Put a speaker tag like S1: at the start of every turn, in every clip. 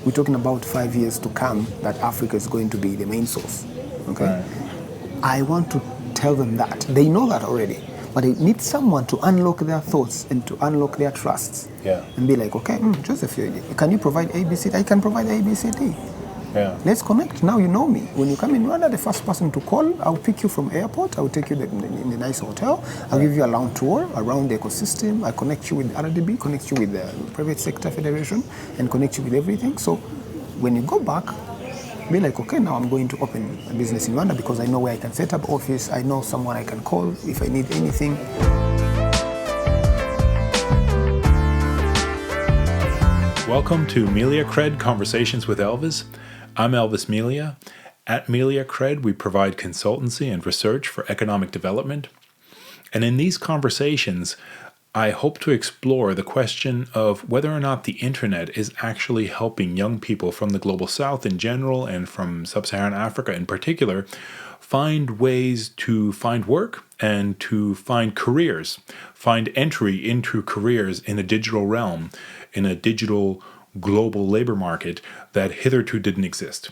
S1: we're talking about 5 years to come that Africa is going to be the main source. Okay,
S2: Right.
S1: I want to tell them that they know that already, but they need someone to unlock their thoughts and to unlock their trusts.
S2: Yeah.
S1: And be like, okay, Joseph, can you provide ABCD? I can provide ABCD.
S2: Yeah.
S1: Let's connect. Now you know me. When you come in Rwanda, the first person to call, I'll pick you from airport. I'll take you in the nice hotel. I'll give you a round tour around the ecosystem. I connect you with RDB, connect you with the Private Sector Federation, and connect you with everything. So when you go back, be like, okay, now I'm going to open a business in Rwanda because I know where I can set up office. I know someone I can call if I need anything.
S2: Welcome to Melia Cred Conversations with Elvis. I'm Elvis Melia. At Melia Cred, we provide consultancy and research for economic development. And in these conversations, I hope to explore the question of whether or not the internet is actually helping young people from the Global South in general and from Sub-Saharan Africa in particular find ways to find work and to find careers, find entry into careers in a digital realm, in a digital global labor market that hitherto didn't exist.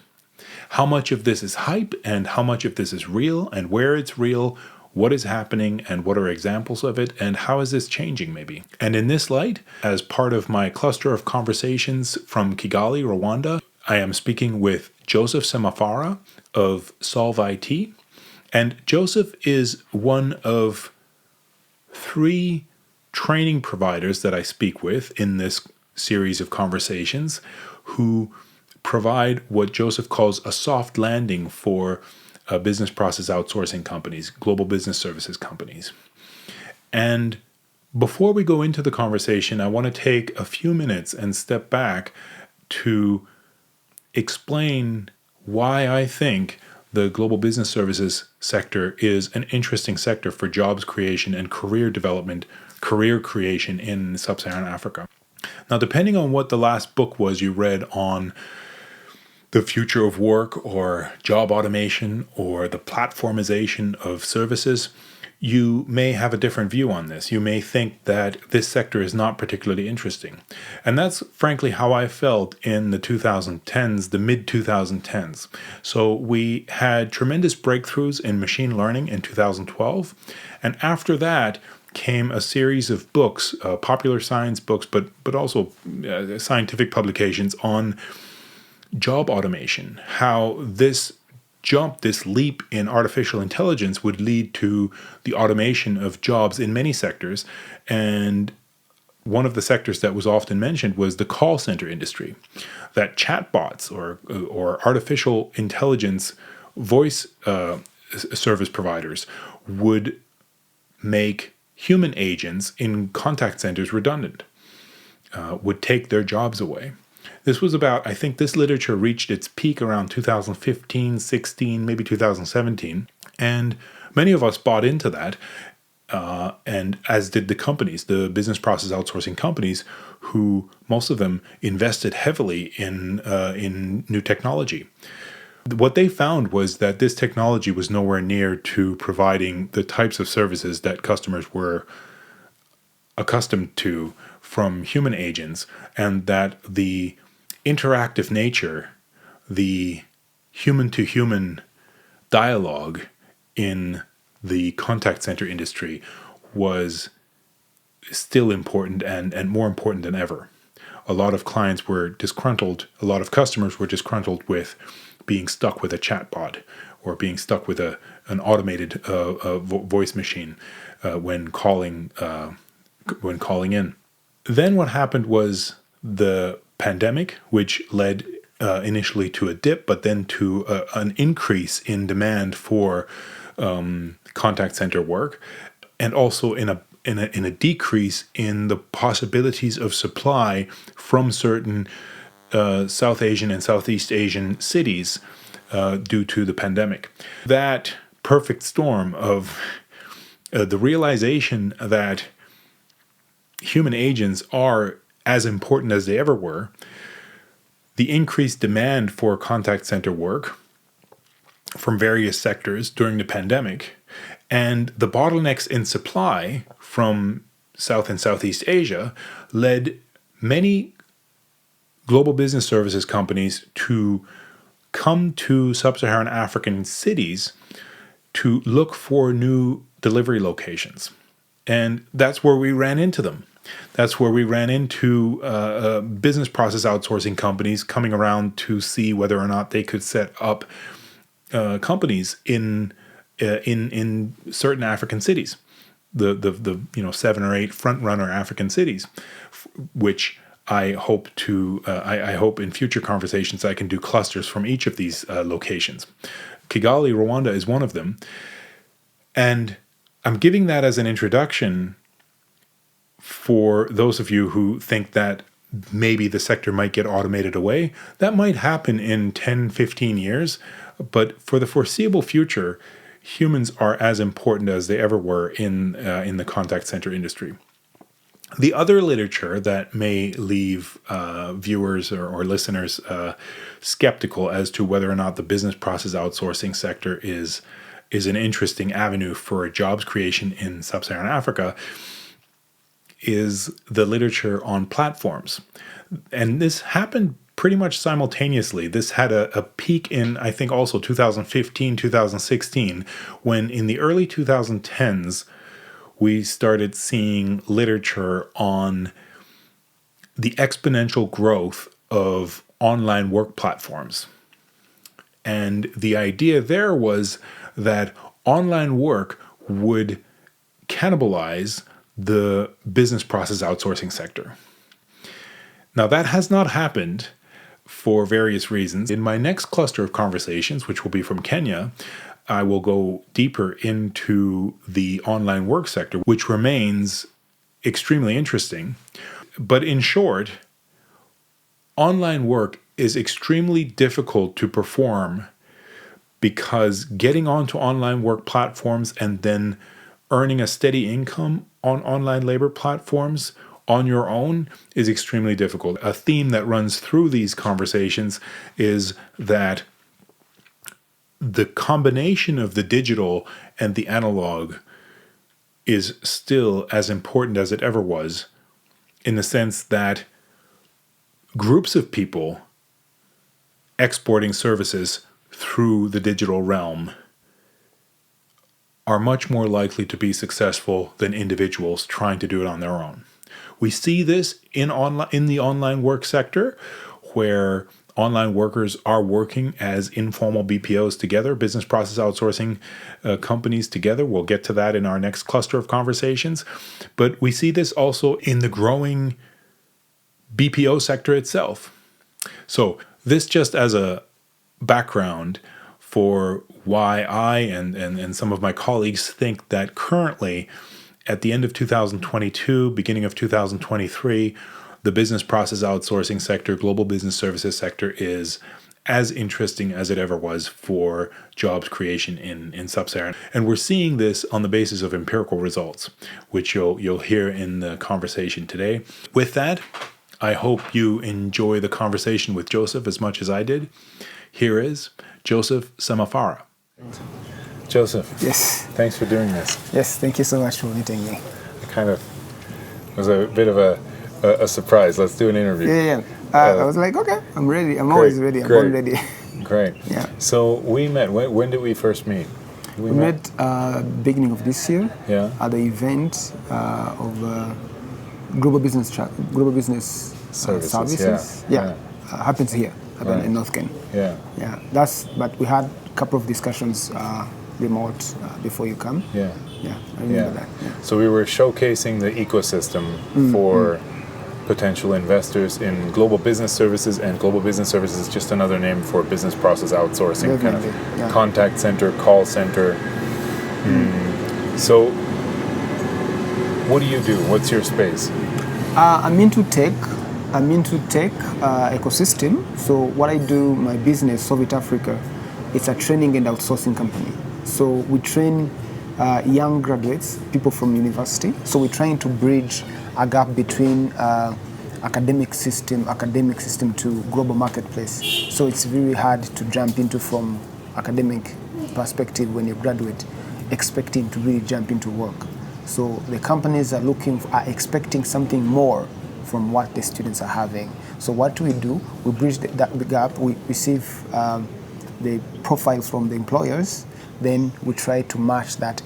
S2: How much of this is hype and how much of this is real and where it's real, what is happening and what are examples of it, and how is this changing maybe? And in this light, as part of my cluster of conversations from Kigali, Rwanda, I am speaking with Joseph Semafara of SOLVIT. And Joseph is one of 3 training providers that I speak with in this series of conversations who provide what Joseph calls a soft landing for business process outsourcing companies, global business services companies. And before we go into the conversation, I want to take a few minutes and step back to explain why I think the global business services sector is an interesting sector for jobs creation and career development, career creation in Sub-Saharan Africa. Now, depending on what the last book was you read on the future of work or job automation or the platformization of services, you may have a different view on this. You may think that this sector is not particularly interesting. And that's frankly how I felt in the 2010s, the mid-2010s. So we had tremendous breakthroughs in machine learning in 2012. And after that came a series of books, popular science books, but also scientific publications on job automation, how this jump, this leap in artificial intelligence would lead to the automation of jobs in many sectors. And one of the sectors that was often mentioned was the call center industry, that chatbots or artificial intelligence voice service providers would make human agents in contact centers redundant, would take their jobs away. This was about, I think this literature reached its peak around 2015, 16, maybe 2017. And many of us bought into that, and as did the companies, the business process outsourcing companies, who most of them invested heavily in new technology. What they found was that this technology was nowhere near to providing the types of services that customers were accustomed to from human agents, and that the interactive nature, the human-to-human dialogue in the contact center industry was still important and more important than ever. A lot of clients were disgruntled, a lot of customers were disgruntled with being stuck with a chatbot or being stuck with an automated voice machine when calling in. Then what happened was the pandemic, which led initially to a dip, but then to an increase in demand for contact center work, and also in a decrease in the possibilities of supply from certain South Asian and Southeast Asian cities due to the pandemic. That perfect storm of the realization that human agents are as important as they ever were, the increased demand for contact center work from various sectors during the pandemic, and the bottlenecks in supply from South and Southeast Asia led many global business services companies to come to sub-Saharan African cities to look for new delivery locations. And that's where we ran into them. That's where we ran into business process outsourcing companies coming around to see whether or not they could set up companies in certain African cities, the 7 or 8 front runner African cities, which I hope I hope in future conversations I can do clusters from each of these locations. Kigali, Rwanda is one of them, and I'm giving that as an introduction for those of you who think that maybe the sector might get automated away. That might happen in 10, 15 years, but for the foreseeable future, humans are as important as they ever were in the contact center industry. The other literature that may leave viewers or listeners skeptical as to whether or not the business process outsourcing sector is an interesting avenue for jobs creation in sub-Saharan Africa is the literature on platforms. And this happened pretty much simultaneously. This had a peak in, I think, also 2015, 2016, when in the early 2010s, we started seeing literature on the exponential growth of online work platforms. And the idea there was that online work would cannibalize the business process outsourcing sector. Now, that has not happened for various reasons. In my next cluster of conversations, which will be from Kenya, I will go deeper into the online work sector, which remains extremely interesting. But in short, online work is extremely difficult to perform because getting onto online work platforms and then earning a steady income on online labor platforms on your own is extremely difficult. A theme that runs through these conversations is that the combination of the digital and the analog is still as important as it ever was, in the sense that groups of people exporting services through the digital realm are much more likely to be successful than individuals trying to do it on their own. We see this in the online work sector, where online workers are working as informal BPOs together, business process outsourcing companies together. We'll get to that in our next cluster of conversations. But we see this also in the growing BPO sector itself. So this just as a background for why I and some of my colleagues think that currently, at the end of 2022, beginning of 2023, the business process outsourcing sector, global business services sector, is as interesting as it ever was for jobs creation in sub-Saharan. And we're seeing this on the basis of empirical results, which you'll hear in the conversation today. With that, I hope you enjoy the conversation with Joseph as much as I did. Here is Joseph Semafara. Joseph.
S1: Yes.
S2: Thanks for doing this.
S1: Yes, thank you so much for meeting me.
S2: It kind of was a bit of a surprise. Let's do an interview.
S1: Yeah. I was like, okay, I'm ready. I'm always ready. I'm born ready.
S2: Great.
S1: Yeah.
S2: So we met. When did we first meet?
S1: We met beginning of this year.
S2: Yeah.
S1: At the event of global business services. Yeah. Happens here in North Kenya.
S2: Yeah.
S1: Yeah. But we had a couple of discussions remote before you come.
S2: Yeah.
S1: Yeah. I remember that. Yeah.
S2: So we were showcasing the ecosystem for potential investors in global business services, and global business services is just another name for business process outsourcing,
S1: Definitely.
S2: kind of contact center, call center. So what do you do? What's your space?
S1: I'm into tech. Ecosystem. So what I do, my business, SOLVIT Africa, it's a training and outsourcing company. So we train young graduates, people from university. So we're trying to bridge a gap between academic system to global marketplace. So it's very hard to jump into from academic perspective when you graduate, expecting to really jump into work. So the companies are expecting something more from what the students are having. So what we do, we bridge the gap. We receive the profiles from the employers. Then we try to match that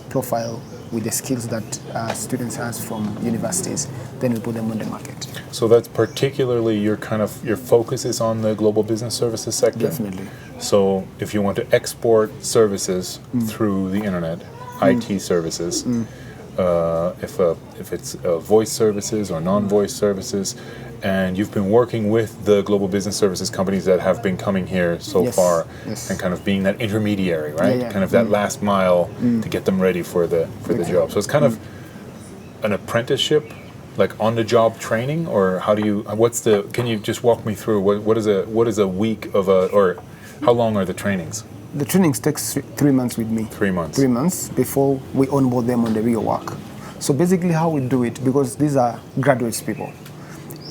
S1: profile with the skills that students has from universities. Then we put them on the market.
S2: So that's particularly your focus is on the global business services sector?
S1: Definitely.
S2: So if you want to export services through the internet, IT services, if it's voice services or non-voice services, and you've been working with the global business services companies that have been coming here so far, and kind of being that intermediary, right?
S1: Yeah.
S2: Kind of that last mile to get them ready for the job. So it's kind of an apprenticeship, like on-the-job training, or how do you? Can you just walk me through what is a week of or how long are the trainings?
S1: The trainings takes 3 months with me.
S2: 3 months.
S1: 3 months before we onboard them on the real work. So basically how we do it, because these are graduates people,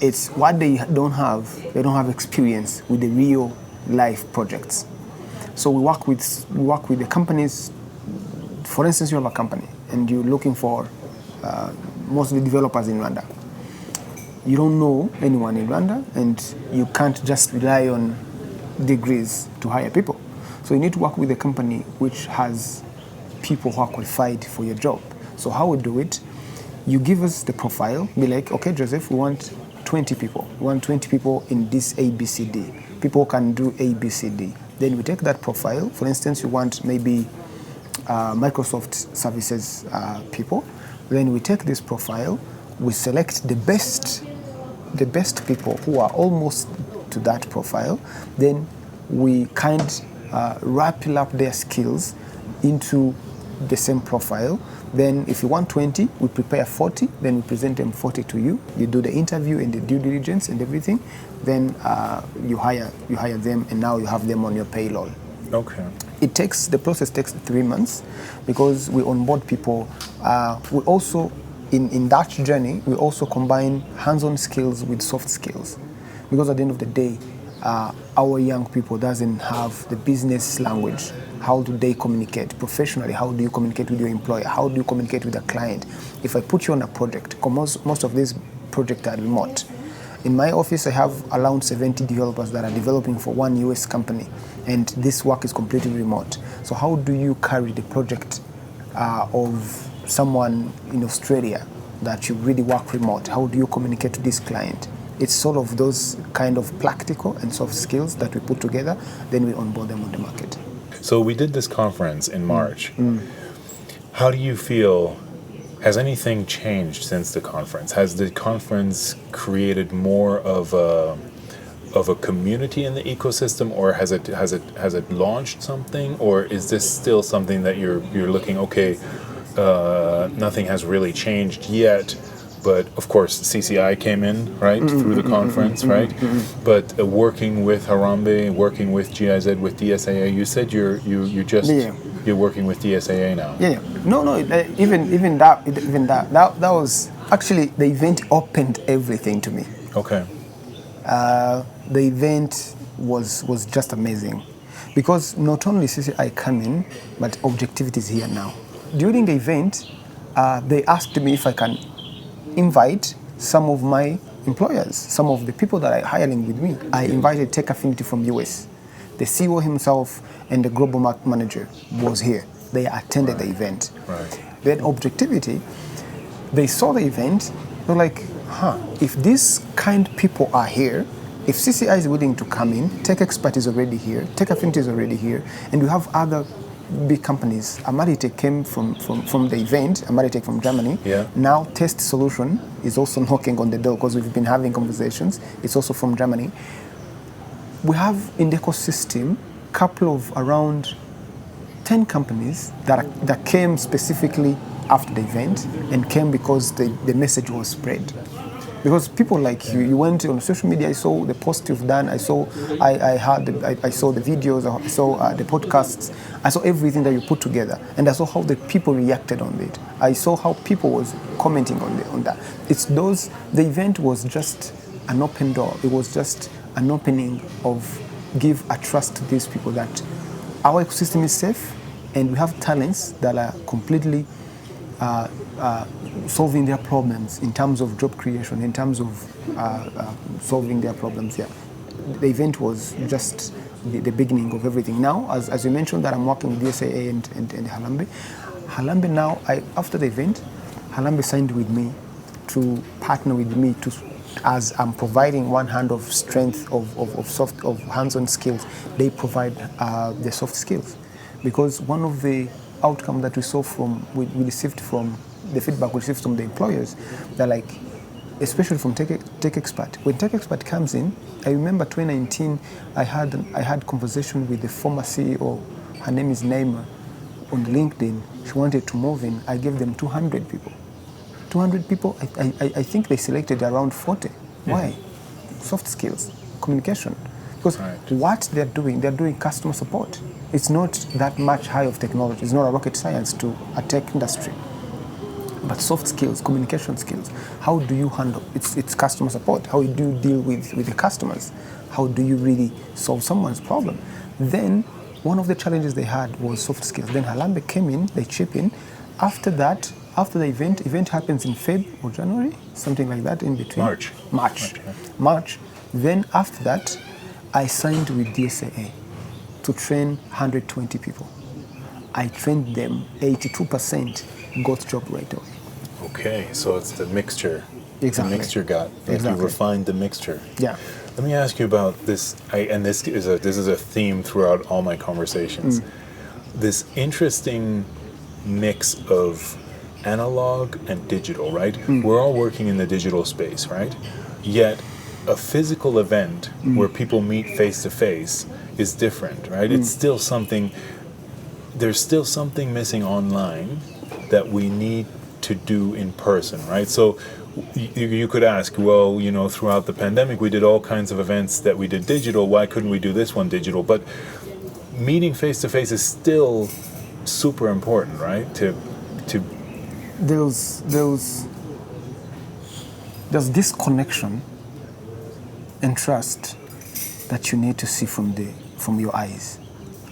S1: it's what they don't have experience with the real life projects. So we work with the companies. For instance, you have a company and you're looking for mostly developers in Rwanda. You don't know anyone in Rwanda, and you can't just rely on degrees to hire people. So you need to work with a company which has people who are qualified for your job. So how we do it, you give us the profile, be like, okay, Joseph, we want 20 people. We want 20 people in this ABCD. People can do ABCD. Then we take that profile. For instance, you want maybe Microsoft services people. Then we take this profile, we select the best people who are almost to that profile. Then we wrap up their skills into the same profile. Then if you want 20, we prepare 40, then we present them 40 to you. You do the interview and the due diligence and everything. Then you hire them, and now you have them on your payroll.
S2: Okay.
S1: The process takes 3 months because we onboard people. We also, in that journey, we also combine hands-on skills with soft skills. Because at the end of the day, our young people doesn't have the business language. How do they communicate professionally? How do you communicate with your employer? How do you communicate with a client? If I put you on a project, most of these projects are remote. In my office, I have around 70 developers that are developing for one US company, and this work is completely remote. So how do you carry the project of someone in Australia that you really work remote? How do you communicate to this client? It's sort of those kind of practical and soft skills that we put together, then we onboard them on the market.
S2: So we did this conference in March. How do you feel? Has anything changed since the conference? Has the conference created more of a community in the ecosystem, or has it launched something, or is this still something that you're looking? Okay, nothing has really changed yet. But of course, CCI came in, right, through the conference, right? But working with Harambe, working with GIZ, with DSAA, you said you're working with DSAA now.
S1: Yeah. No. Even that was actually, the event opened everything to me.
S2: Okay.
S1: The event was just amazing, because not only CCI came in, but objectivity is here now. During the event, they asked me if I can invite some of my employers, some of the people that are hiring with me. I invited Tech Affinity from US. The CEO himself and the global market manager was here. They attended the event.
S2: Right.
S1: Then objectivity, they saw the event, they're like, if these kind people are here, if CCI is willing to come in, Tech Expert is already here, Tech Affinity is already here, and we have other big companies. Amaritech came from the event, Amaritech from Germany.
S2: Yeah.
S1: Now Test Solution is also knocking on the door, because we've been having conversations. It's also from Germany. We have in the ecosystem a couple of around 10 companies that came specifically after the event, and came because the message was spread. Because people like you went on social media, I saw the post you've done, I saw the videos, I saw the podcasts, I saw everything that you put together, and I saw how the people reacted on it. I saw how people was commenting on that. The event was just an open door. It was just an opening of give a trust to these people that our ecosystem is safe, and we have talents that are completely solving their problems in terms of job creation, in terms of solving their problems. Yeah, the event was just the beginning of everything. Now, as you mentioned, that I'm working with DSAA and Harambe. Harambe now, after the event, Harambe signed with me to partner with me as I'm providing one hand of strength of hands-on skills. They provide the soft skills, because one of the outcome that we saw we received from the feedback we received from the employers, they're like, especially from Tech Expert. When Tech Expert comes in, I remember 2019, I had conversation with the former CEO. Her name is Naima. On LinkedIn, she wanted to move in. I gave them 200 people. 200 people. I think they selected around 40. Why? Soft skills, communication. Because what they're doing customer support. It's not that much high of technology. It's not a rocket science to a tech industry. But soft skills, communication skills, how do you handle it's customer support? How do you deal with the customers? How do you really solve someone's problem? Then one of the challenges they had was soft skills. Then Harambe came in, they chip in. After that, after the event happens in Feb or January, something like that in between. March. Then after that, I signed with DSAA to train 120 people. I trained them, 82% got job right away.
S2: Okay, so it's the mixture.
S1: Exactly.
S2: The mixture got.
S1: Exactly.
S2: You refined the mixture.
S1: Yeah.
S2: Let me ask you about this. This is a theme throughout all my conversations. This interesting mix of analog and digital, right? We're all working in the digital space, right? Yet a physical event where people meet face to face is different, right? It's still something. There's still something missing online that we need to do in person, right? So you could ask, well, throughout the pandemic, we did all kinds of events that we did digital. Why couldn't we do this one digital? But meeting face to face is still super important, right?
S1: There's this connection and trust that you need to see from your eyes.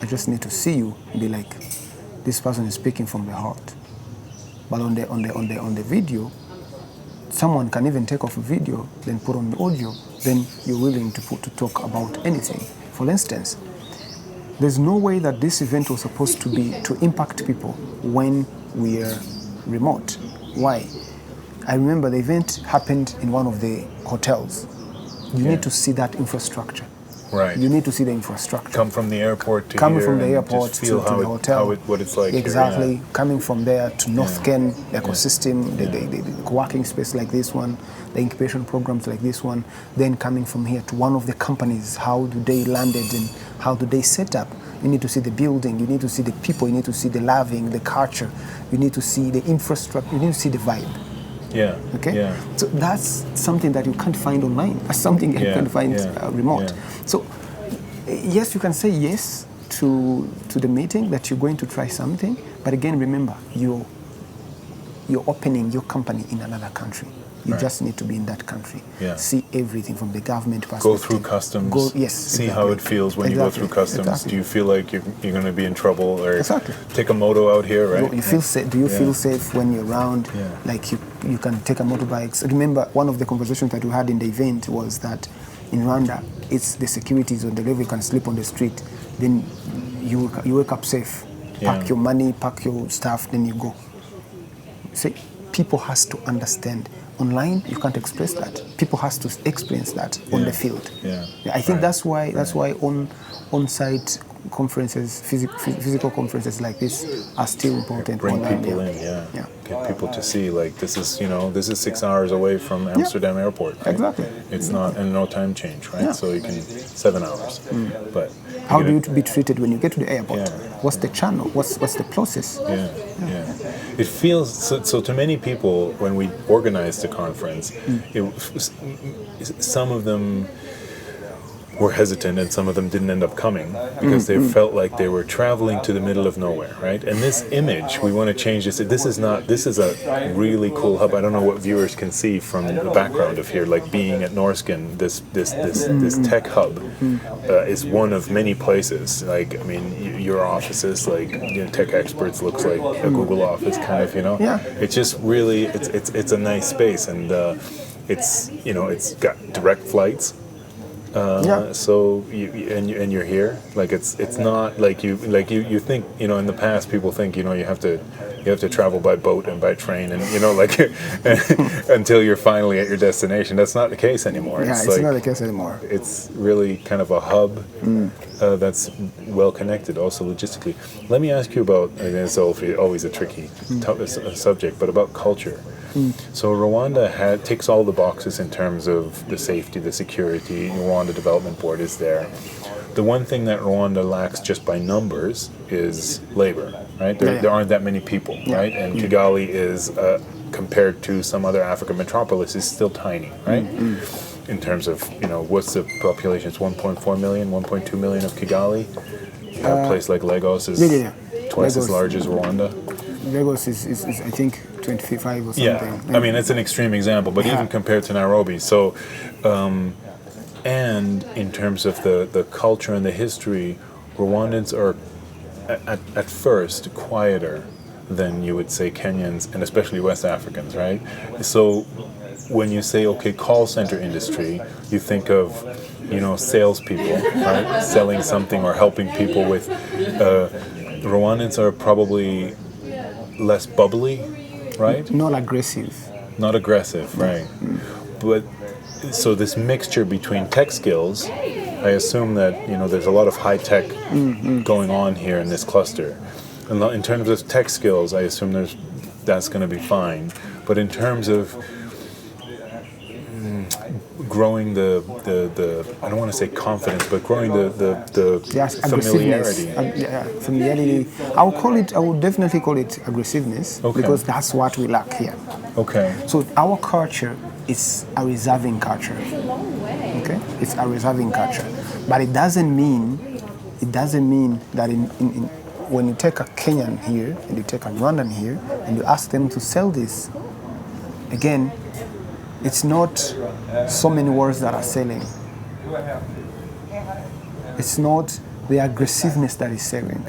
S1: I just need to see you and be like, this person is speaking from their heart. But on the video, someone can even take off a video, then put on the audio, then you're willing to talk about anything. For instance, there's no way that this event was supposed to be to impact people when we're remote. Why? I remember the event happened in one of the hotels. You need to see that infrastructure.
S2: Right.
S1: You need to see the infrastructure.
S2: Come from the airport to
S1: Coming
S2: here
S1: from the
S2: and
S1: airport
S2: just feel
S1: to the hotel.
S2: What it's like
S1: exactly.
S2: Here, yeah.
S1: Coming from there to North Ken, the ecosystem, the co-working space like this one, the incubation programs like this one. Then coming from here to one of the companies, how do they landed and how do they set up? You need to see the building, you need to see the people, you need to see the loving, the culture, you need to see the infrastructure, you need to see the vibe.
S2: Yeah.
S1: Okay.
S2: Yeah.
S1: So that's something that you can't find online. That's something you can find remote. Yeah. So yes, you can say yes to the meeting that you're going to try something, but again, remember you're opening your company in another country. You just need to be in that country. Yeah. See everything from the government perspective.
S2: Go through customs. See how it feels when you go through customs. Exactly. Do you feel like you're going to be in trouble? Or take a moto out here, right?
S1: You feel safe. Do you feel safe when you're around? Yeah. Like you can take a motorbike. Remember, one of the conversations that we had in the event was that in Rwanda, it's the securities on the level. You can sleep on the street. Then you wake up safe. Pack your money, pack your stuff, then you go. See, people has to understand. Online, you can't express that. People has to experience that on the field. Yeah. I think that's why on-site conferences, physical conferences like this are still important.
S2: Bring people in, get people to see like this is 6 hours away from Amsterdam Airport. Right?
S1: Exactly.
S2: It's not and no time change, right? Yeah. So you can 7 hours. But
S1: how do you be treated when you get to the airport? Yeah. What's the channel? What's the process?
S2: Yeah. It feels so to many people when we organized the conference. Some of them were hesitant, and some of them didn't end up coming because they felt like they were traveling to the middle of nowhere, right? And this image, we want to change this. This is a really cool hub. I don't know what viewers can see from the background of here, like being at Norsken, this tech hub is one of many places. Like, I mean, your offices, like, you know, tech experts, looks like a Google office kind of, you know?
S1: Yeah.
S2: It's just really, it's a nice space, and it's, you know, it's got direct flights. So you're here. Like, it's not like you think, you know, in the past people think, you know, you have to travel by boat and by train, and, you know, like until you're finally at your destination. That's not the case anymore.
S1: Yeah, it's like, not the case anymore.
S2: It's really kind of a hub that's well connected, also logistically. Let me ask you about, and it's always a tricky subject, but about culture. So Rwanda ticks all the boxes in terms of the safety, the security. Rwanda Development Board is there. The one thing that Rwanda lacks just by numbers is labor, right? There aren't that many people, right? And Kigali is, compared to some other African metropolis, is still tiny, right? In terms of, you know, what's the population? It's 1.4 million, 1.2 million of Kigali. A place like Lagos is twice as large as Rwanda.
S1: Lagos is I think 25 or something.
S2: Yeah, I mean, it's an extreme example, but even compared to Nairobi. So, and in terms of the culture and the history, Rwandans are at first quieter than you would say Kenyans, and especially West Africans, right? So when you say, okay, call center industry, you think of, you know, salespeople, right? Selling something or helping people with. Rwandans are probably less bubbly, right?
S1: Not aggressive.
S2: Not aggressive, right. But so this mixture between tech skills, I assume that, you know, there's a lot of high tech going on here in this cluster. And in terms of tech skills, I assume that's going to be fine. But in terms of growing the I don't want to say confidence, but growing the familiarity.
S1: Familiarity. I would definitely call it aggressiveness, because that's what we lack here.
S2: Okay.
S1: So our culture is a reserving culture. Okay? It's a reserving culture. But it doesn't mean that when you take a Kenyan here and you take a Rwandan here and you ask them to sell this, again, it's not so many words that are selling. It's not the aggressiveness that is selling.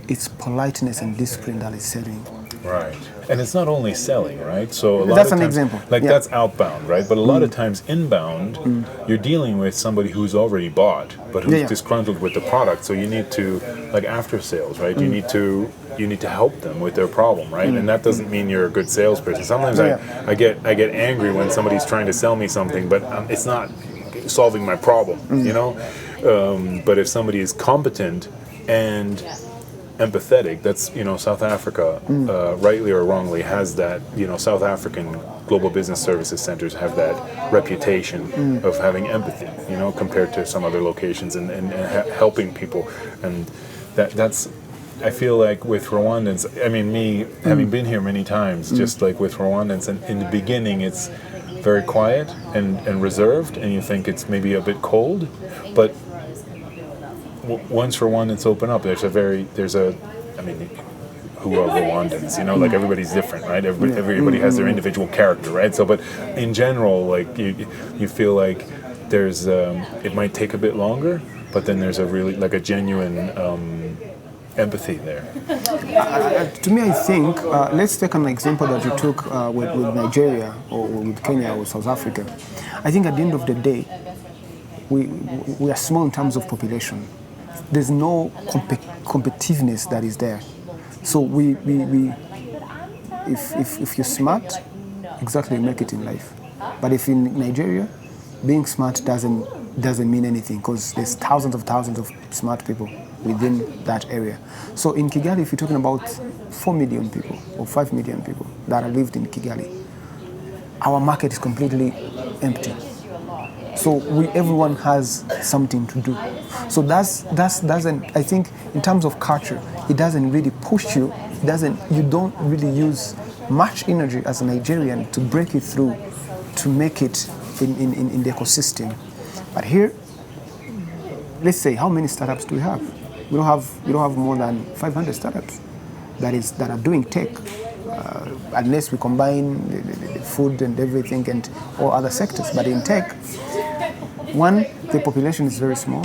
S1: It's politeness and discipline that is selling.
S2: Right. And it's not only selling, right? So a lot
S1: that's
S2: of times,
S1: an example.
S2: Like that's outbound, right? But a lot of times inbound, you're dealing with somebody who's already bought, but who's disgruntled with the product. So you need to, like after sales, right? You need to help them with their problem, right? And that doesn't mean you're a good salesperson. Sometimes I get angry when somebody's trying to sell me something, but it's not solving my problem, you know? But if somebody is competent and empathetic, that's, you know, South Africa, rightly or wrongly, has that, you know, South African global business services centers have that reputation of having empathy, you know, compared to some other locations, and helping people. And that's, I feel like with Rwandans, I mean, me having been here many times, just like with Rwandans, and in the beginning it's very quiet and reserved, and you think it's maybe a bit cold, but once Rwandans open up, there's a, I mean, who are Rwandans? You know, like everybody's different, right? Everybody has their individual character, right? So, but in general, like you feel like there's, it might take a bit longer, but then there's a really, like a genuine empathy there.
S1: To me, I think, let's take an example that you took with Nigeria or with Kenya or South Africa. I think at the end of the day, we are small in terms of population. There's no competitiveness that is there. So if you're smart, exactly, you make it in life. But if in Nigeria, being smart doesn't mean anything, because there's thousands of smart people within that area. So in Kigali, if you're talking about 4 million people or 5 million people that are lived in Kigali, our market is completely empty. So everyone has something to do. So doesn't, I think in terms of culture, it doesn't really push you. You don't really use much energy as a Nigerian to break it through, to make it in the ecosystem. But here, let's say, how many startups do we have? We don't have more than 500 startups that are doing tech, unless we combine the food and everything and all other sectors. But in tech, one, the population is very small,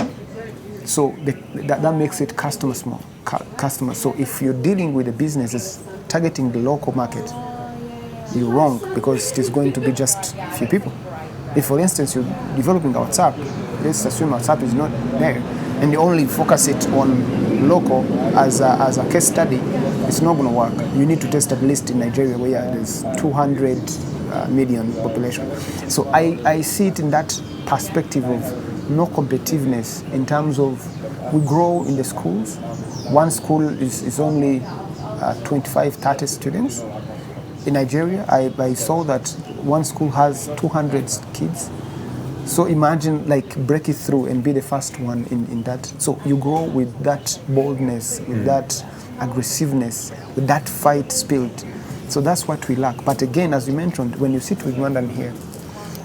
S1: so that makes it customer small. So if you're dealing with a business that's targeting the local market, you're wrong, because it is going to be just a few people. If, for instance, you're developing WhatsApp, let's assume WhatsApp is not there, and you only focus it on local as a case study, it's not going to work. You need to test at least in Nigeria, where there's 200 million population. So I see it in that perspective of no competitiveness in terms of we grow in the schools. One school is only 25, 30 students. In Nigeria, I saw that one school has 200 kids. So imagine, like, break it through and be the first one in that. So you grow with that boldness, with that aggressiveness, with that fight spirit. So that's what we lack. But again, as you mentioned, when you sit with Rwandan here,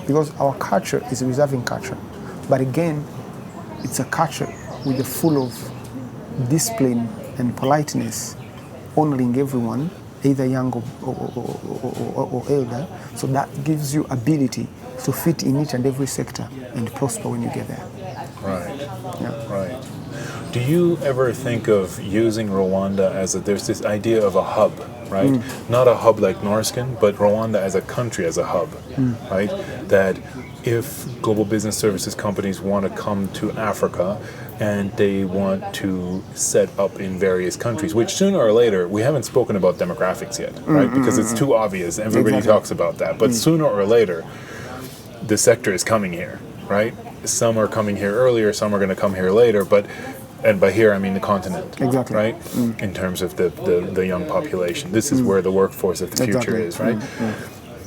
S1: because our culture is a reserving culture, but again, it's a culture with a full of discipline and politeness, honoring everyone, either young or elder. So that gives you ability to fit in each and every sector and prosper when you get there.
S2: Right.
S1: Yeah.
S2: Right. Do you ever think of using Rwanda as there's this idea of a hub, right? Not a hub like Norskin, but Rwanda as a country, as a hub, right? That if global business services companies want to come to Africa and they want to set up in various countries, which sooner or later, we haven't spoken about demographics yet, right? Because it's too obvious. Everybody talks about that. But sooner or later, the sector is coming here, right? Some are coming here earlier, some are going to come here later, and by here I mean the continent,
S1: Exactly.
S2: right? In terms of the young population. This is where the workforce of the future is, right?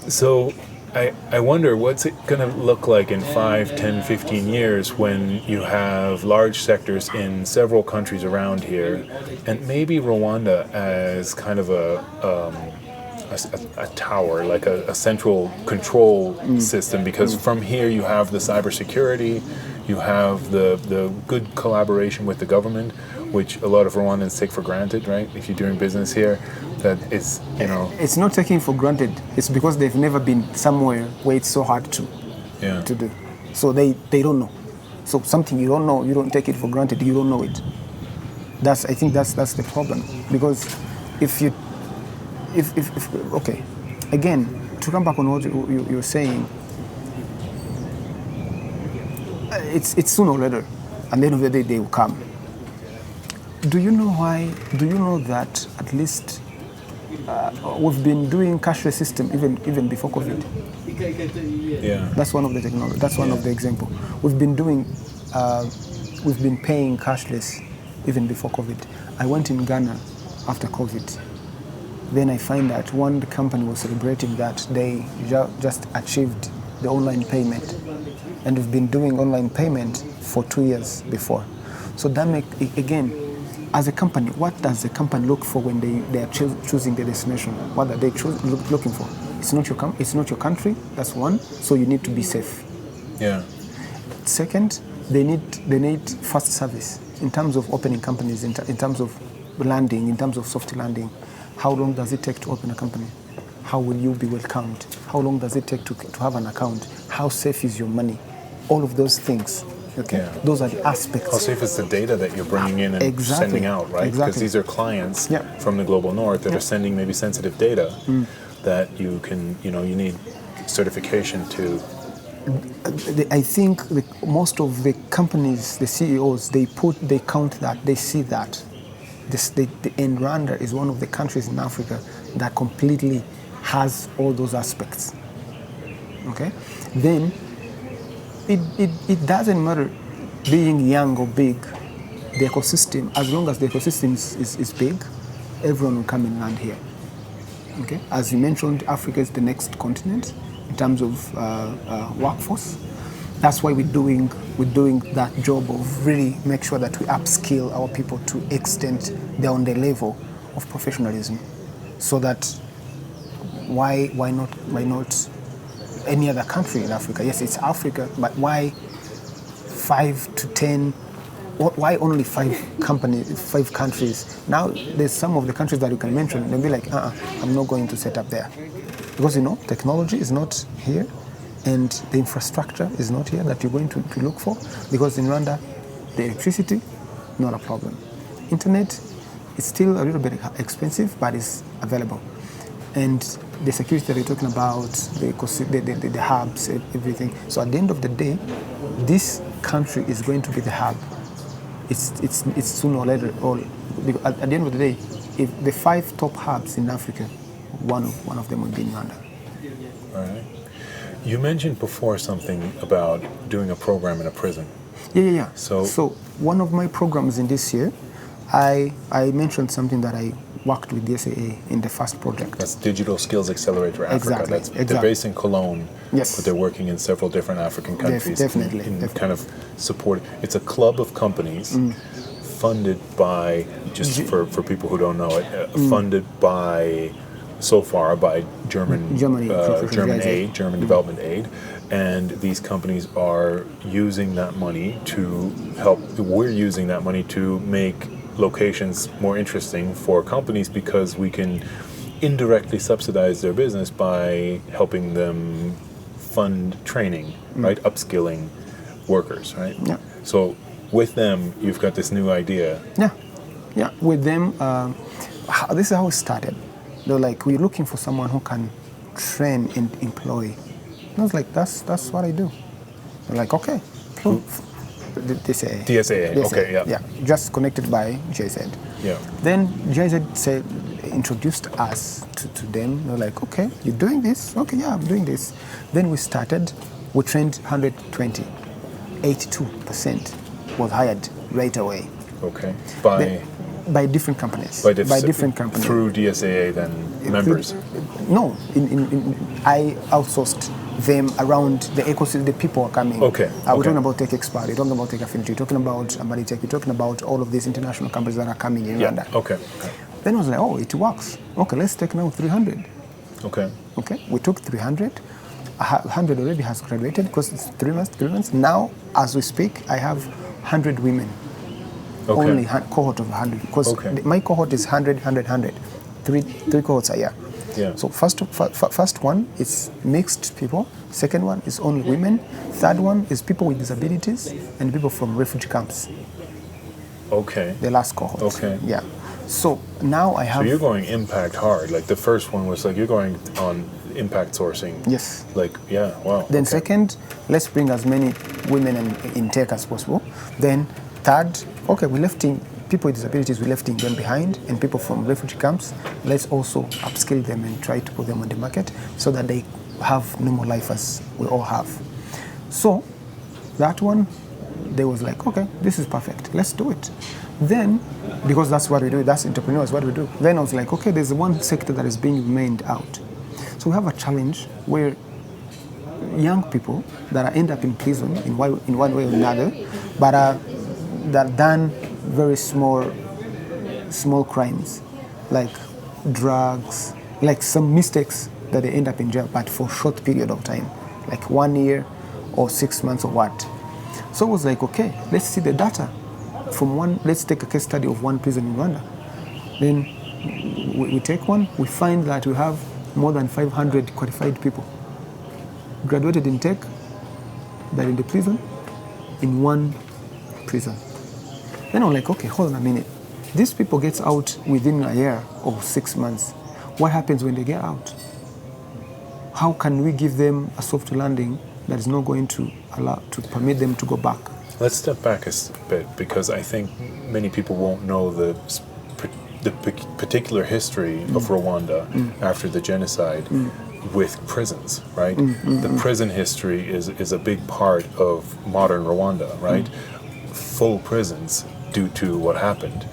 S2: So I wonder, what's it going to look like in 5, 10, 15 years when you have large sectors in several countries around here, and maybe Rwanda as kind of a tower, like a central control system, because from here you have the cybersecurity, you have the good collaboration with the government, which a lot of Rwandans take for granted, right? If you're doing business here, that it's,
S1: It's not taking for granted. It's because they've never been somewhere where it's so hard to do. So they don't know. So something you don't know, you don't take it for granted, you don't know it. I think that's the problem. Because if okay, again, to come back on what you're saying, it's sooner or later, at the end of the day, they will come. Do you know why? Do you know that at least we've been doing cashless system even before COVID?
S2: Yeah.
S1: That's one of the technology. That's one of the example. We've been paying cashless even before COVID. I went in Ghana after COVID. Then I find that one company was celebrating that they just achieved the online payment, and we've been doing online payment for 2 years before. So that again, as a company, what does the company look for when they are choosing the destination? What are they looking for? It's not your country. That's one. So you need to be safe.
S2: Yeah.
S1: Second, they need fast service in terms of opening companies, in terms of landing, in terms of soft landing. How long does it take to open a company? How will you be welcomed? How long does it take to have an account? How safe is your money? All of those things. Okay,
S2: Yeah.
S1: Those are the aspects.
S2: How safe is the data that you're bringing in and sending out, right? Because these are clients from the global north that are sending maybe sensitive data that you can, you need certification to.
S1: I think most of the companies, the CEOs, they count that, they see that. And Rwanda is one of the countries in Africa that completely has all those aspects. Okay, then it doesn't matter being young or big. The ecosystem, as long as the ecosystem is big, everyone will come and land here. Okay, as you mentioned, Africa is the next continent in terms of workforce. That's why we're doing that job of really make sure that we upskill our people to extent they're on the level of professionalism, so that why not any other country in Africa? Yes, it's Africa, but why 5 to 10. Why only 5 countries? Now there's some of the countries that you can mention. They'll be like, I'm not going to set up there, because technology is not here, and the infrastructure is not here that you're going to look for. Because in Rwanda, the electricity, not a problem. Internet, it's still a little bit expensive, but it's available. And the security that we're talking about, the hubs, everything. So at the end of the day, this country is going to be the hub. It's sooner or later. At the end of the day, if the 5 top hubs in Africa, one of them will be in Rwanda.
S2: All right. You mentioned before something about doing a program in a prison.
S1: Yeah.
S2: So
S1: one of my programs in this year, I mentioned something that I worked with the SAA in the first project.
S2: That's Digital Skills Accelerator Africa.
S1: Exactly.
S2: They're based in Cologne,
S1: yes,
S2: but they're working in several different African countries.
S1: Definitely.
S2: Kind of support. It's a club of companies funded by, just for people who don't know it, funded by, so far, by German Development Aid. And these companies are using that money to help. We're using that money to make locations more interesting for companies, because we can indirectly subsidize their business by helping them fund training, right? Upskilling workers, right?
S1: Yeah.
S2: So with them, you've got this new idea.
S1: Yeah. With them, this is how it started. They're like, we're looking for someone who can train and employ. And I was like, that's what I do. They're like, okay.
S2: DSAA. Okay, yeah.
S1: Yeah, just connected by GIZ.
S2: Yeah.
S1: Then GIZ introduced us to them. They're like, okay, you're doing this? Okay, yeah, I'm doing this. Then we trained 120. 82% was hired right away.
S2: Okay.
S1: By different companies.
S2: By different companies. Through DSAA then, members?
S1: No, I outsourced them around the ecosystem. The people are coming.
S2: Okay.
S1: We're talking about Tech Expert, we're talking about Tech Affinity, we're talking about Ambaritech, we're talking about all of these international companies that are coming in Rwanda.
S2: Okay.
S1: Then I was like, it works. Okay, let's take now 300.
S2: Okay.
S1: We took 300. 100 already has graduated because it's 3 months. Now, as we speak, I have 100 women.
S2: Okay.
S1: Only cohort of 100, because my cohort is 100. Three cohorts a year.
S2: Yeah.
S1: So first one is mixed people. Second one is only women. Third one is people with disabilities and people from refugee camps.
S2: Okay.
S1: The last cohort.
S2: Okay.
S1: Yeah. So now I have.
S2: So you're going impact hard. Like the first one was like you're going on impact sourcing.
S1: Yes.
S2: Like, yeah, wow.
S1: Then second, let's bring as many women in tech as possible. Then third, we're lifting people with disabilities, we're lifting them behind, and people from refugee camps, let's also upskill them and try to put them on the market so that they have normal life as we all have. So that one, they was like, okay, this is perfect, let's do it. Then, because that's what we do, that's entrepreneurs, what we do. Then I was like, okay, there's one sector that is being remained out. So we have a challenge where young people that end up in prison in one way or another, but that done very small crimes, like drugs, like some mistakes that they end up in jail, but for a short period of time, like 1 year or 6 months or what. So I was like, okay, let's see the data let's take a case study of one prison in Rwanda. Then we take one, we find that we have more than 500 qualified people graduated in tech that are in the prison, in one prison. Then I'm like, okay, hold on a minute. These people get out within a year or 6 months. What happens when they get out? How can we give them a soft landing that is not going to permit them to go back?
S2: Let's step back a bit, because I think many people won't know the particular history of Rwanda after the genocide with prisons, right? The prison history is a big part of modern Rwanda, right? Full prisons due to what happened.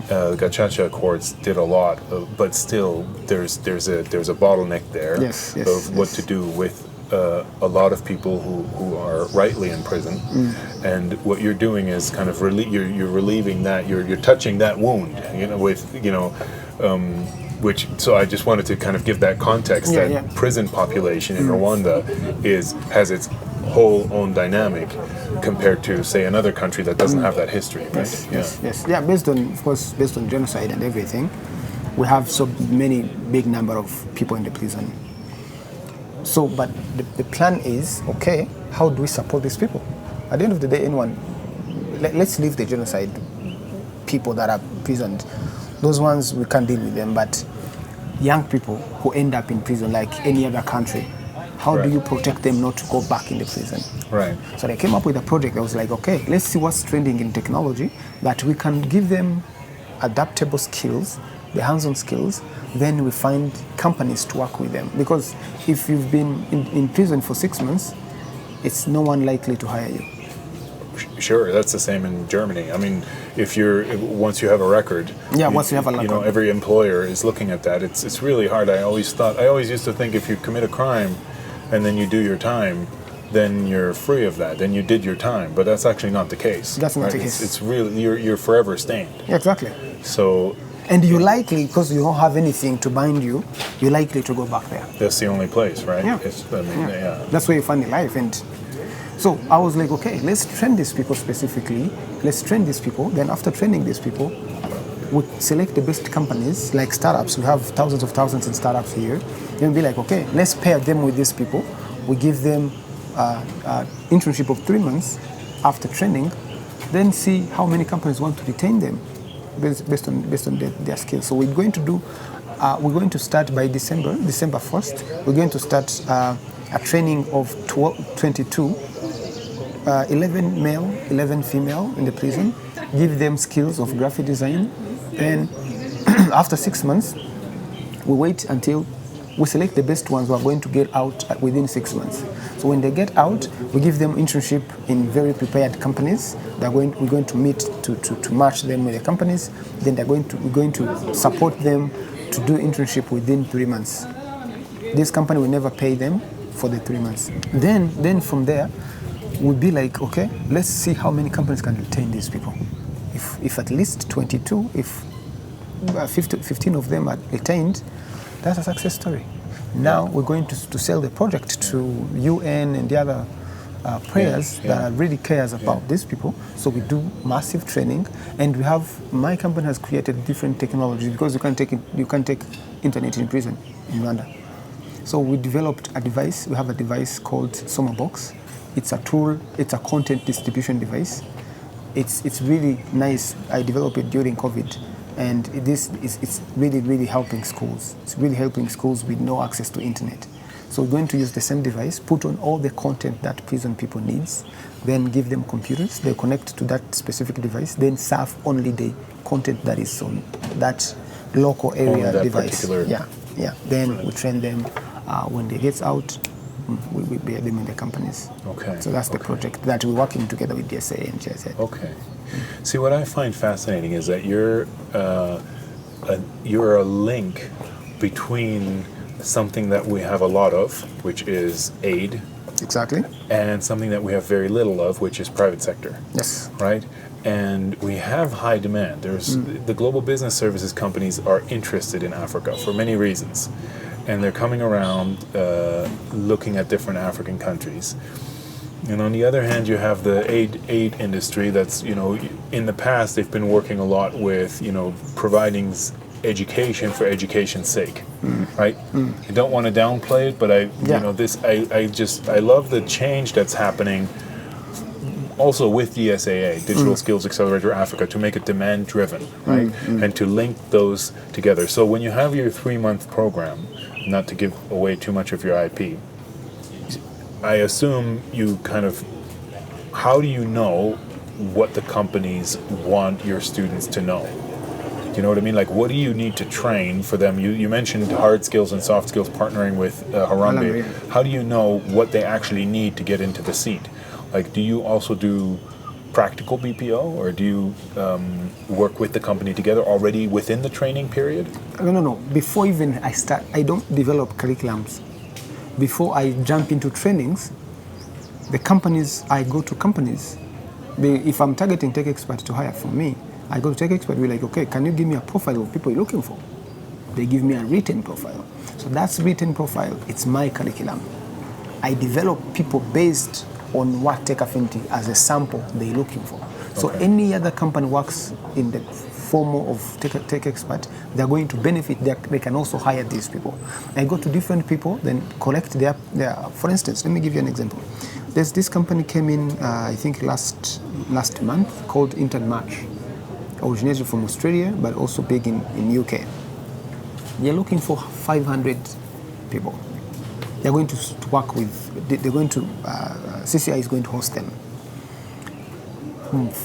S2: The Gacaca Accords did a lot, but still there's a bottleneck there of what to do with a lot of people who are rightly in prison, and what you're doing is kind of you're relieving that, you're touching that wound, which, so I just wanted to kind of give that context that prison population in Rwanda has its whole own dynamic compared to, say, another country that doesn't have that history, right?
S1: Yes. Yeah, based on genocide and everything, we have so many big number of people in the prison. So, but the plan is, okay, how do we support these people? At the end of the day, let's leave the genocide people that are imprisoned. Those ones, we can't deal with them, but young people who end up in prison like any other country, how do you protect them not to go back in the prison?
S2: Right.
S1: So they came up with a project that was like, okay, let's see what's trending in technology, that we can give them adaptable skills, the hands-on skills, then we find companies to work with them. Because if you've been in prison for 6 months, it's no one likely to hire you.
S2: Sure, that's the same in Germany. I mean, once you have a record,
S1: once you have a record,
S2: you know, every employer is looking at that. It's really hard. I always used to think if you commit a crime and then you do your time, then you're free of that. Then you did your time, but that's actually not the case.
S1: That's not the case.
S2: It's really you're forever stained.
S1: Yeah, exactly.
S2: So.
S1: And you're likely, because you don't have anything to bind you, you're likely to go back there.
S2: That's the only place, right?
S1: Yeah. That's where you find your life. And so I was like, okay, let's train these people specifically. Let's train these people. Then after training these people, we select the best companies, like startups. We have thousands in startups here. Then be like, okay, let's pair them with these people. We give them internship of 3 months after training. Then see how many companies want to retain them based on their skills. So we're going to start by December 1st. We're going to start a training of 22, 11 male, 11 female in the prison, give them skills of graphic design. Then after 6 months, we wait until we select the best ones who are going to get out within 6 months. So when they get out, we give them internship in very prepared companies. We're going to meet to match them with the companies. Then we're going to support them to do internship within 3 months. This company will never pay them for the 3 months. Then from there, we'll be like, okay, let's see how many companies can retain these people. If at least 22, if 15 of them are retained, that's a success story. Now we're going to sell the project to UN and the other players that really cares about these people. So we do massive training, and my company has created different technologies, because you can't take internet in prison in Rwanda. So we developed a device. We have a device called SomaBox. It's a tool. It's a content distribution device. It's really nice. I developed it during COVID. And it's really helping schools. It's really helping schools with no access to internet. So we're going to use the same device, put on all the content that prison people needs, then give them computers. They connect to that specific device, then serve only the content that is on that local area device. Then we train them. When they get out, we bear them in the companies.
S2: Okay.
S1: So that's the project that we're working together with DSA and GIZ.
S2: Okay. See, what I find fascinating is that you're a link between something that we have a lot of, which is aid.
S1: Exactly.
S2: And something that we have very little of, which is private sector.
S1: Yes.
S2: Right? And we have high demand. The global business services companies are interested in Africa for many reasons. And they're coming around looking at different African countries. And on the other hand, you have the aid industry that's, in the past, they've been working a lot with, providing education for education's sake, right? I don't want to downplay it, but I love the change that's happening also with the SAA, Digital Skills Accelerator Africa, to make it demand-driven, right? And to link those together. So when you have your 3-month program, not to give away too much of your IP, I assume how do you know what the companies want your students to know? Do you know what I mean? Like, what do you need to train for them? You mentioned hard skills and soft skills partnering with Harambee. How do you know what they actually need to get into the seat? Like, do you also do practical BPO, or do you work with the company together already within the training period?
S1: No. Before even I start, I don't develop curriculums. Before I jump into trainings, I go to companies. If I'm targeting tech experts to hire from me, I go to tech expert, we're like, okay, can you give me a profile of people you're looking for? They give me a written profile. So that's written profile, it's my curriculum. I develop people based on what tech affinity as a sample they're looking for. So any other company works in the form of tech expert, they're going to benefit. They can also hire these people. I go to different people, then collect their. For instance, let me give you an example. There's this company came in, I think last month, called Intern March, originated from Australia, but also big in UK. They're looking for 500 people. They're going to work with. They're going to. CCI is going to host them.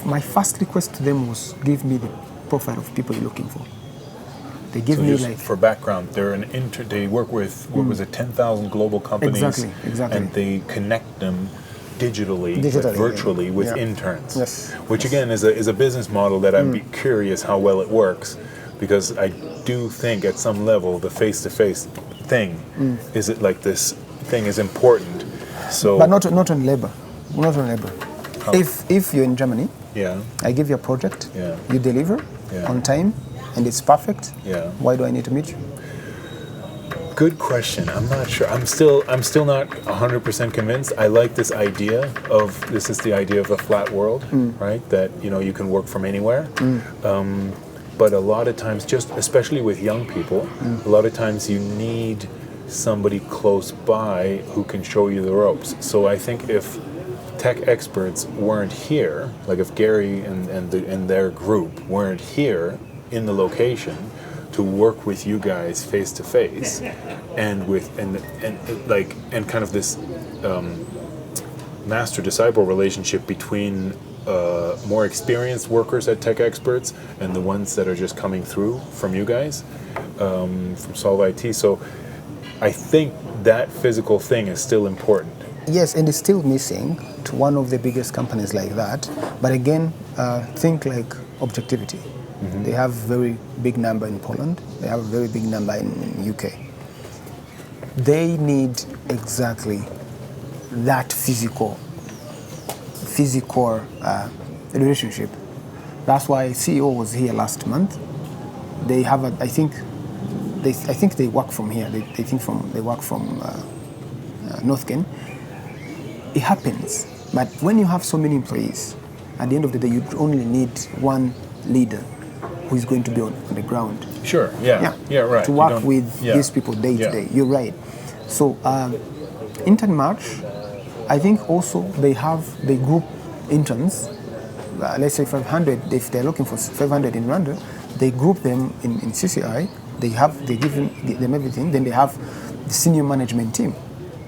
S1: My first request to them was, give me the profile of people you're looking for. They give me
S2: just for background, they're they work with 10,000 global companies.
S1: Exactly.
S2: And they connect them digitally virtually with interns.
S1: Yes.
S2: Which again is a business model that I'd be curious how well it works, because I do think at some level the face-to-face thing is it like this thing is important. So,
S1: but not on labor. Not on labor.
S2: How?
S1: If you're in Germany, I give you a project, you deliver on time, and it's perfect. Why do I need to meet you?
S2: Good question. I'm not sure. I'm still not 100% convinced. I like this idea of the idea of a flat world, right? That you can work from anywhere. But a lot of times, just especially with young people, a lot of times you need somebody close by who can show you the ropes. So I think if tech experts weren't here, like if Gary and their group weren't here in the location to work with you guys face to face, and kind of this master disciple relationship between more experienced workers at tech experts and the ones that are just coming through from you guys, from Solve IT. So I think that physical thing is still important.
S1: Yes, and it's still missing to one of the biggest companies like that. But again, think like objectivity. They have very big number in Poland. They have a very big number in UK. They need exactly that physical relationship. That's why CEO was here last month. They have I think they work from here. They work from North Ken. It happens, but when you have so many employees, at the end of the day, you only need one leader who is going to be on the ground.
S2: Sure. Yeah. Right.
S1: To work with these people day to day. You're right. So, Intern March, I think also they group interns. Let's say 500. If they're looking for 500 in Rwanda, they group them in CCI. They give them everything. Then they have the senior management team.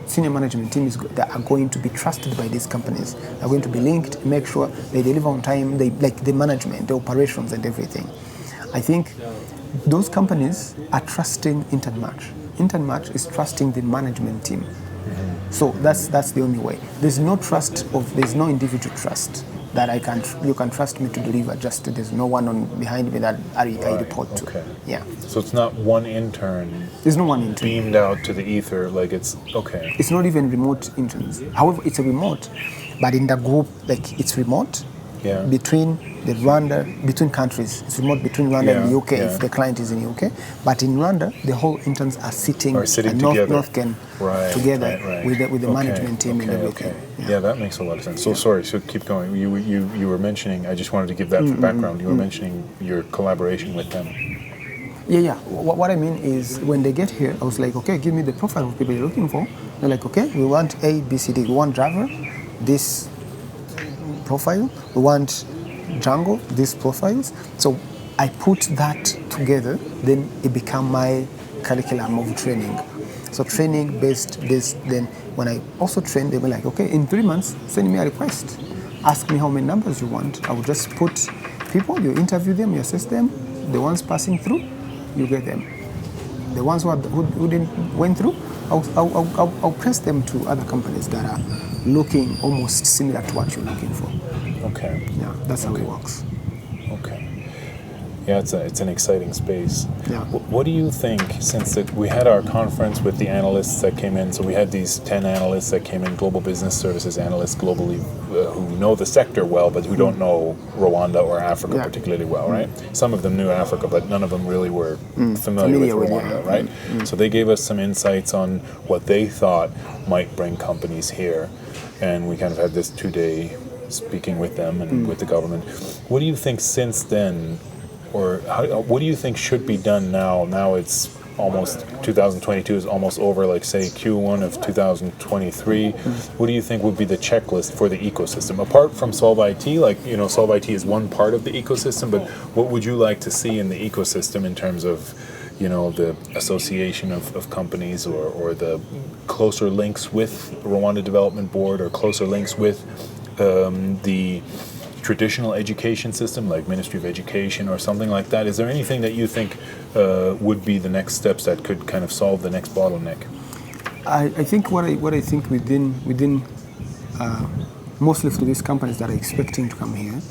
S1: Senior management team that are going to be trusted by these companies. They're going to be linked, make sure they deliver on time. They like the management, the operations, and everything. I think those companies are trusting Intern March. Intern March is trusting the management team. So that's the only way. There's no individual trust that you can trust me to deliver. There's no one behind me that I report to.
S2: Okay.
S1: Yeah.
S2: So it's not one intern.
S1: There's no one intern
S2: beamed out to the ether. Like it's okay.
S1: It's not even remote interns. However, it's a remote, but in the group, like it's remote.
S2: Yeah.
S1: Between countries. It's remote between Rwanda and the UK if the client is in the UK. But in Rwanda, the whole interns are sitting
S2: together.
S1: North Ken together with the management team and everything.
S2: Okay. Yeah, that makes a lot of sense. So sorry, so keep going. You were mentioning, I just wanted to give that for background. You were mentioning your collaboration with them.
S1: Yeah. What I mean is when they get here, I was like, okay, give me the profile of people you're looking for. They're like, okay, we want A, B, C, D. We want Java, this profile. We want Django, these profiles. So I put that together, then it became my curriculum of training. So training based this, then when I also train, they were like, okay, in 3 months, send me a request. Ask me how many numbers you want. I will just put people, you interview them, you assess them. The ones passing through, you get them. The ones who didn't went through, I'll press them to other companies that are looking almost similar to what you're looking for.
S2: Okay.
S1: Yeah, that's how it works.
S2: Okay. Yeah, it's an exciting space.
S1: Yeah.
S2: What do you think, since we had our conference with the analysts that came in, so we had these 10 analysts that came in, global business services analysts globally, who know the sector well, but who don't know Rwanda or Africa
S1: Yeah.
S2: particularly well, right? Some of them knew Africa, but none of them really were familiar with Rwanda, right? So they gave us some insights on what they thought might bring companies here, and we kind of had this 2-day speaking with them and with the government. What do you think since then, or what do you think should be done now? Now it's almost 2022 is almost over, like say Q1 of 2023. What do you think would be the checklist for the ecosystem? Apart from SolveIT, like, SolveIT is one part of the ecosystem, but what would you like to see in the ecosystem in terms of, the association of companies or the closer links with Rwanda Development Board or closer links with the traditional education system like Ministry of Education or something like that? Is there anything that you think would be the next steps that could kind of solve the next bottleneck?
S1: I think what I think within most of these companies that are expecting to come here,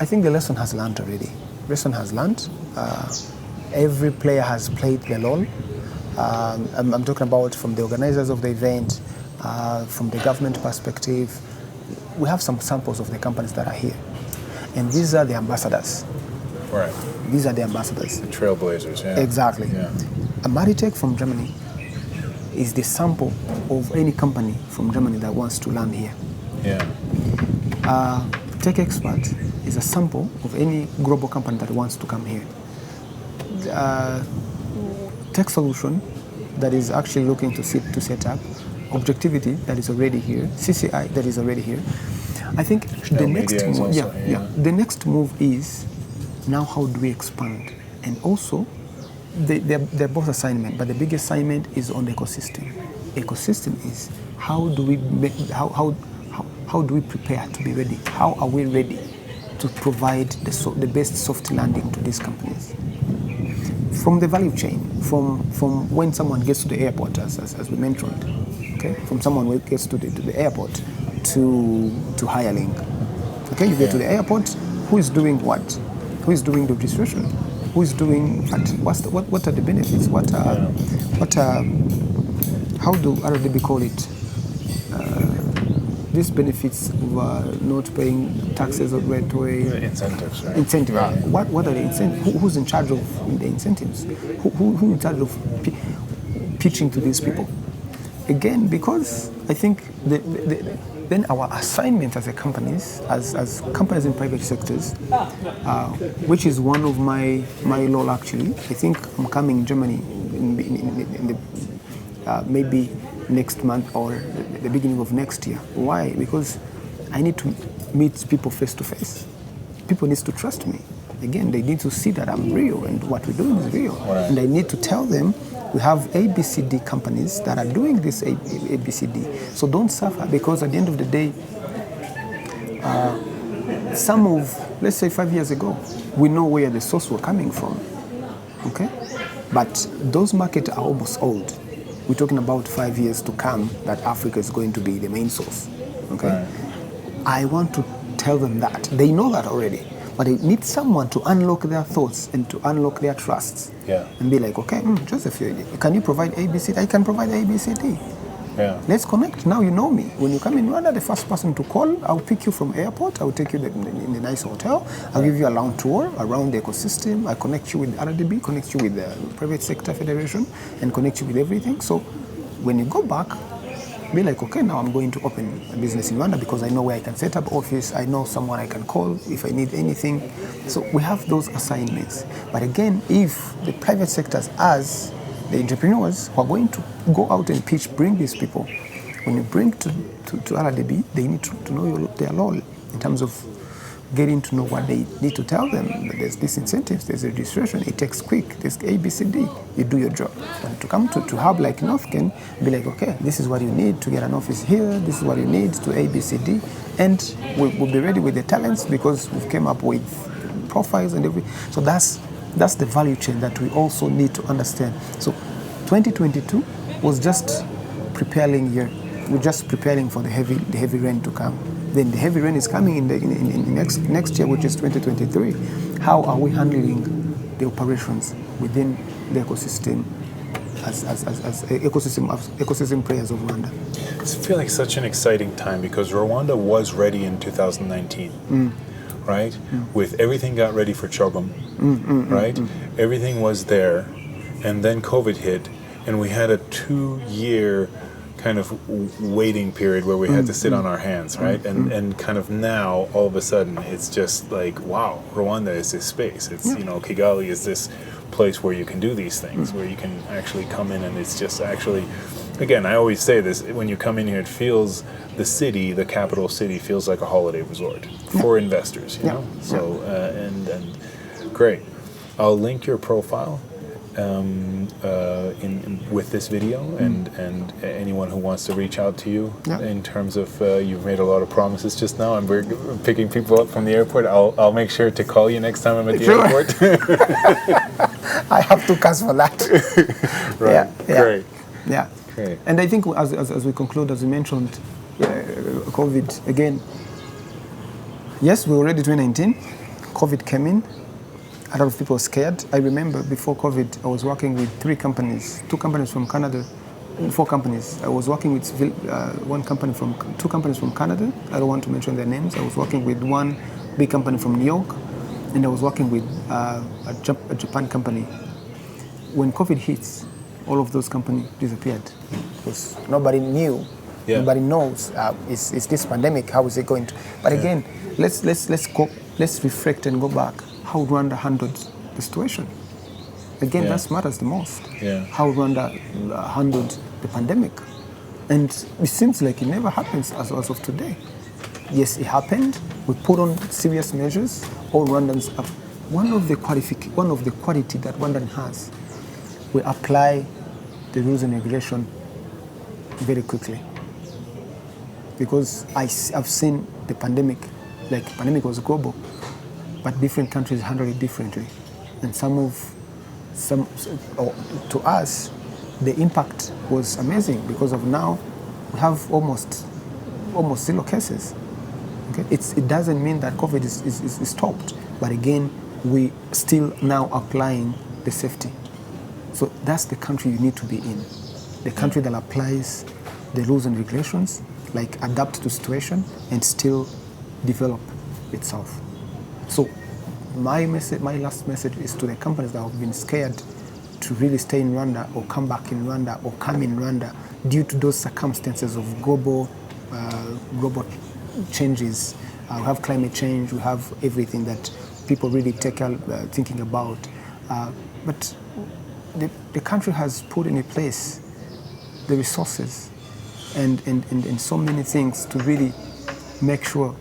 S1: I think the lesson has learned already. Lesson has learned. Every player has played their role. I'm talking about from the organizers of the event, from the government perspective. We have some samples of the companies that are here, and these are the ambassadors.
S2: Right.
S1: These are the ambassadors.
S2: The trailblazers, yeah.
S1: Exactly.
S2: Yeah.
S1: A Maritech from Germany is the sample of any company from Germany that wants to land here.
S2: Yeah.
S1: Tech Expert is a sample of any global company that wants to come here. Tech Solution that is actually looking to set up. Objectivity that is already here. CCI that is already here. I think the next move, the next move is now how do we expand? And also, they're both assignment, but the big assignment is on the ecosystem. Ecosystem is how do we make, how do we prepare to be ready? How are we ready to provide the best soft landing to these companies? From the value chain, from when someone gets to the airport, as we mentioned, okay, from someone who gets to the airport to hiring. Okay, you get to the airport. Who is doing what? Who is doing the registration? Who is doing what? What are the benefits? How do RDB call it? These benefits of not paying taxes or right away.
S2: Incentives, right?
S1: Incentive. Yeah. What are the incentives? Who's in charge of the incentives? Who in charge of pitching to these people? Again, because I think then our assignment as a companies, as companies in private sectors, which is one of my role actually. I think I'm coming in Germany in the maybe next month or the beginning of next year. Why? Because I need to meet people face to face. People need to trust me. Again, they need to see that I'm real and what we're doing is real. Right. And I need to tell them we have ABCD companies that are doing this ABCD. So don't suffer, because at the end of the day, some of, let's say 5 years ago, we know where the source were coming from. Okay? But those markets are almost old. We're talking about 5 years to come that Africa is going to be the main source. Okay? Right. I want to tell them that. They know that already. But they need someone to unlock their thoughts and to unlock their trusts. Yeah. And be like, okay, Joseph, can you provide ABCD? I can provide ABCD. Yeah. Let's connect. Now you know me. When you come in Rwanda, the first person to call, I'll pick you from airport. I'll take you in the nice hotel. I'll give you a round tour around the ecosystem. I connect you with RDB, connect you with the Private Sector Federation, and connect you with everything. So when you go back, be like, okay, now I'm going to open a business in Rwanda because I know where I can set up office. I know someone I can call if I need anything. So we have those assignments. But again, if the private sectors, as the entrepreneurs who are going to go out and pitch, bring these people, when you bring to RDB, they need to know their role in terms of getting to know what they need to tell them. There's these incentives, there's registration, it takes quick, there's ABCD, you do your job. And to come to hub like Northcan, be like, okay, this is what you need to get an office here, this is what you need to ABCD, and we'll be ready with the talents because we've came up with profiles and everything. So that's the value chain that we also need to understand. So 2022 was just preparing here. We're just preparing for the heavy rain to come. Then the heavy rain is coming in next year, which is 2023. How are we handling the operations within the ecosystem as ecosystem players of Rwanda.
S2: I feel like such an exciting time because Rwanda was ready in 2019, right? With everything got ready for Chogum, right? Everything was there, and then COVID hit, and we had a 2-year kind of waiting period where we had to sit on our hands, right? And kind of now, all of a sudden, it's just like, wow, Rwanda is this space. It's, you know, Kigali is this place where you can do these things, where you can actually come in, and it's just actually, again, I always say this, when you come in here, it feels, the city, the capital city, feels like a holiday resort for investors, you know? So, and great. I'll link your profile with this video, and anyone who wants to reach out to you in terms of, you've made a lot of promises just now, and we're picking people up from the airport. I'll make sure to call you next time I'm at the airport.
S1: I have to cusp for that.
S2: Right. Great.
S1: Yeah.
S2: Great.
S1: And I think as we conclude, as you mentioned, COVID again. Yes, we were already 2019. COVID came in. A lot of people were scared. I remember before COVID, I was working with 3 companies, 2 companies from Canada, 4 companies. I was working with 2 companies from Canada. I don't want to mention their names. I was working with 1 big company from New York, and I was working with a Japan company. When COVID hits, all of those companies disappeared because nobody knew, nobody knows. Is this pandemic? How is it going to? But again, let's reflect and go back. How Rwanda handled the situation. Again, that matters the most. How Rwanda handled the pandemic. And it seems like it never happens as of today. Yes, it happened. We put on serious measures. All Rwandans have one of the quality that Rwandan has. We apply the rules and regulation very quickly. Because I've seen the pandemic, like pandemic was global, but different countries handle it differently. And to us, the impact was amazing because of now we have almost 0 cases. Okay? It doesn't mean that COVID is stopped, but again, we still now applying the safety. So that's the country you need to be in. The country that applies the rules and regulations, like adapt to situation and still develop itself. So my last message is to the companies that have been scared to really stay in Rwanda or come back in Rwanda or come in Rwanda due to those circumstances of global changes. We have climate change, we have everything that people really thinking about. But the country has put in place the resources and so many things to really make sure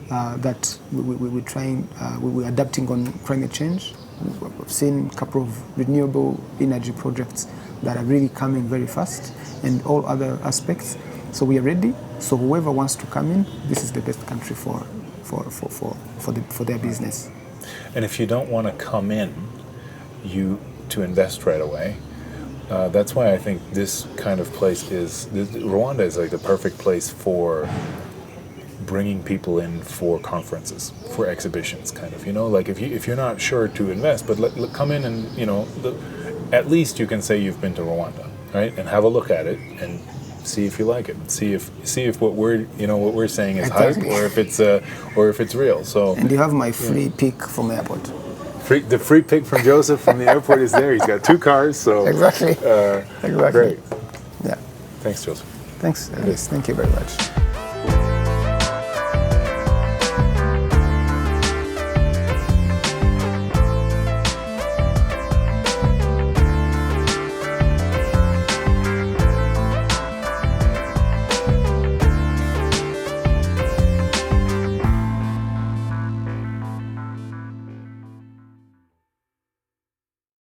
S1: that we're adapting on climate change. We've seen a couple of renewable energy projects that are really coming very fast, and all other aspects. So we are ready. So whoever wants to come in, this is the best country for their business.
S2: And if you don't want to come in, to invest right away. That's why I think this kind of place Rwanda is like the perfect place for bringing people in for conferences, for exhibitions, kind of, like if you're not sure to invest, but come in and, at least you can say you've been to Rwanda, right? And have a look at it and see if you like it. See if what we're saying is hype or if it's real. So,
S1: and you have my free pick from airport.
S2: The free pick from Joseph from the airport is there. He's got 2 cars, so
S1: exactly.
S2: Great.
S1: Yeah.
S2: Thanks, Joseph.
S1: Thanks, Alice. Thank you very much.